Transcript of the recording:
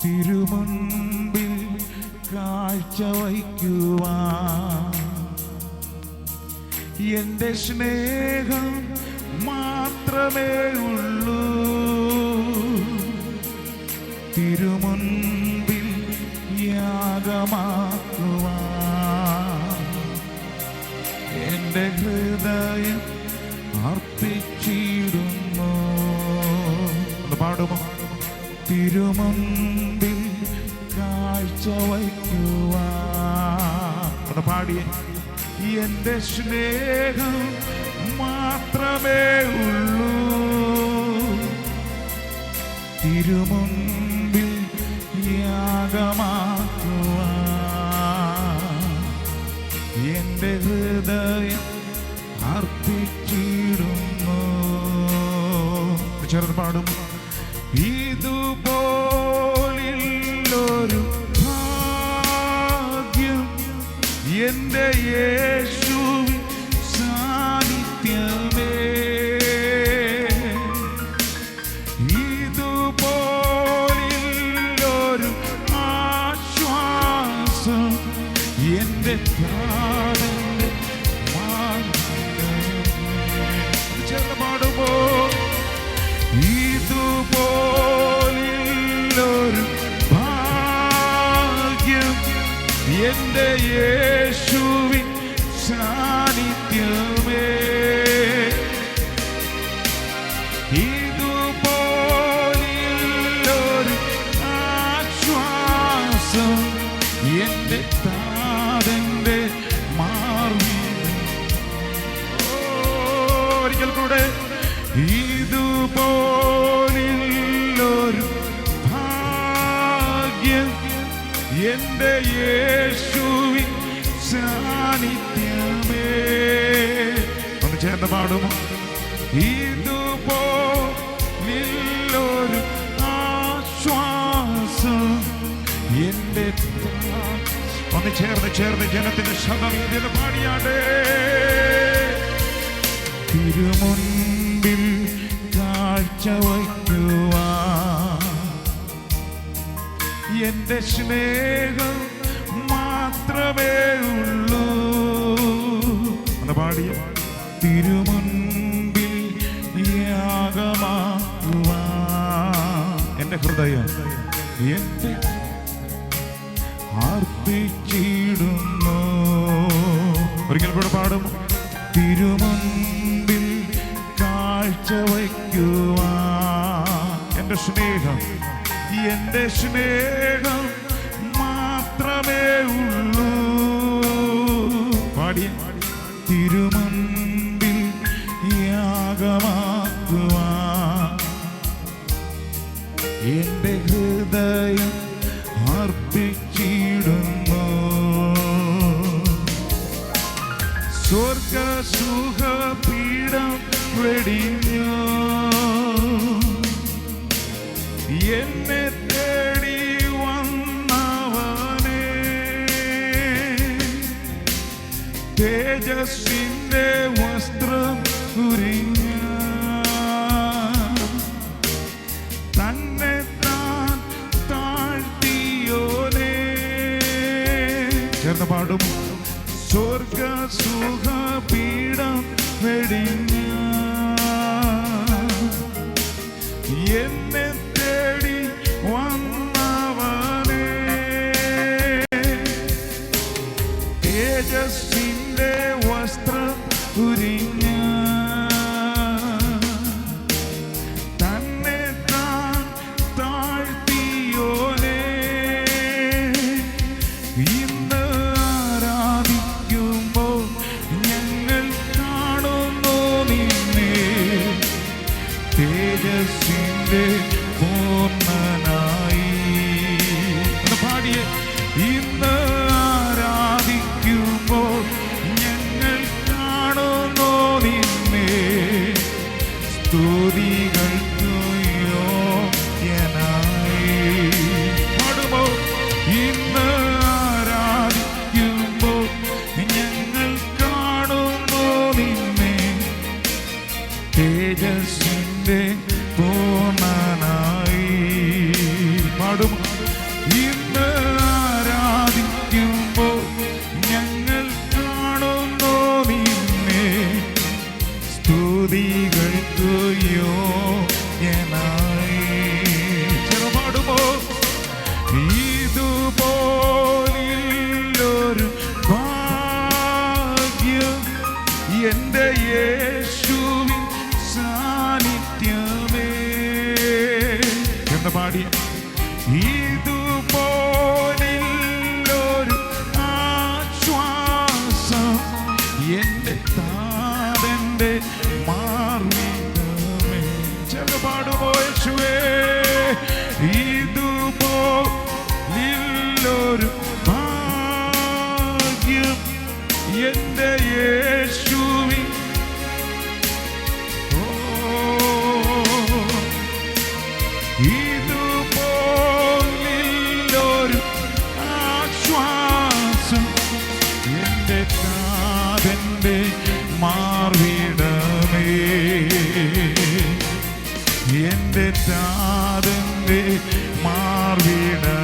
തിരുമുൻപിൽ കാഴ്ച വയ്ക്കുവാൻ എന്റെ സ്നേഹം മാത്രമേ ഉള്ളൂ. തിരുമുൻപിൽ യാഗമാക്കുവാൻ എന്റെ ഹൃദയം അർപ്പിച്ചിടുന്നു. ഒന്ന് പാടുമോ? തിരുമുൻപിൽ കാഴ്ച വയ്ക്കുവാൻ. ഒന്ന് പാടിയേ. എന്റെ സ്നേഹം മാത്രമേ ഉള്ളൂ. തിരുമുൻപിൽ യാഗമാക്കുവാൻ എന്റെ ഹൃദയം അർപ്പിച്ചിടുന്നു. ചേർന്ന് പാടും. ഇതുപോലൊരു ഭാഗ്യം എന്റെ യേശുവിൻ സാന്നിധ്യമേ. ഇതുപോലൊരു ആശ്വാസം എന്റെ പ്രാണന്റെ ചേർന്ന് പാടുമോ? ഇതുപോലൊരു ഭാഗ്യം എന്റെ യേശുവിൻ സാന്നിധ്യമേ. ഇതുപോലൊരു ആശ്വാസം എന്റെ താതന്റെ മാർവിൽ. ഒരിക്കൽ കൂടെ. ഇതുപോലൊരു ഭാഗ്യം എന്റെ യേശുവിൻ സാന്നിധ്യമേ. ഒന്ന് ചേർന്ന് പാടുമോ? ഇതുപോലൊരു ആശ്വാസം എന്റെ. ഒന്ന് ചേർന്ന് ജനത്തിന്റെ ശബ്ദം ഇതിന് പാടിയാടേ. തിരുമുൻപിൽ കാഴ്ച വയ്ക്കുവാൻ എന്റെ സ്നേഹം മാത്രമേ ഉള്ളൂ. ഒന്ന് പാടിയ. തിരുമുൻപിൽ യാഗമാക്കുവാൻ എന്റെ ഹൃദയം എന്റെ അർപ്പിച്ചിടുന്നു. ഒരിക്കൽ കൂടെ പാടും. തിരുമുൻപിൽ കാഴ്ച വയ്ക്കുവാൻ എന്റെ സ്നേഹം മാത്രമേ ഉള്ളൂ. പാടിയ. തിരുമുൻപിൽ യാഗമാക്കുവാൻ എന്റെ ഹൃദയം അർപ്പിച്ചിടുന്നു. സ്വർഗസുഖപീഠം വെടിഞ്ഞു എന്നെ തേടി വന്നവനേ. തേജസ്സിന്റെ വസ്ത്രം ഉരിഞ്ഞ തന്നെ താൻ താഴ്ത്തിയോനേ. ചേർന്ന് പാടും. സ്വർഗസുഖപീഠം വെടിഞ്ഞ എന്നെ തേടി വന്നവനേ. തേജസ്സിന്റെ വസ്ത്രം ഉരിഞ്ഞ തന്നെ താൻ താഴ്ത്തിയോനേ. ഇന്ന് ആരാധിക്കുമ്പോൾ ഞങ്ങൾ കാണുന്നു നിന്നെ. തേജസ്സിന്റെ ഇന്ന് ആരാധിക്കുമ്പോൾ ഞങ്ങൾ കാണുന്നു നിന്നെ സ്തുതികൾക്ക് യോഗ്യനായി. ചെറുപാടുമോ ഇതുപോലൊരു ഭാഗ്യം എൻ്റെ യേശുവിൻ സാന്നിധ്യമേ എന്ന് പാടിയ ഇതുപോലൊരു ആശ്വാസം എൻ്റെ താതൻ്റെ മാർവികമേ. ചെറുപാടുമോ യേശുവേ ഇതുപോലൊരു ഭാഗ്യം എൻ്റെ യേശുവിൻ ഇതുപോലൊരു ആശ്വാസം എൻ്റെ താതൻ്റെ മാർവിടമേ എൻ്റെ താതൻ്റെ മാർവിടമേ.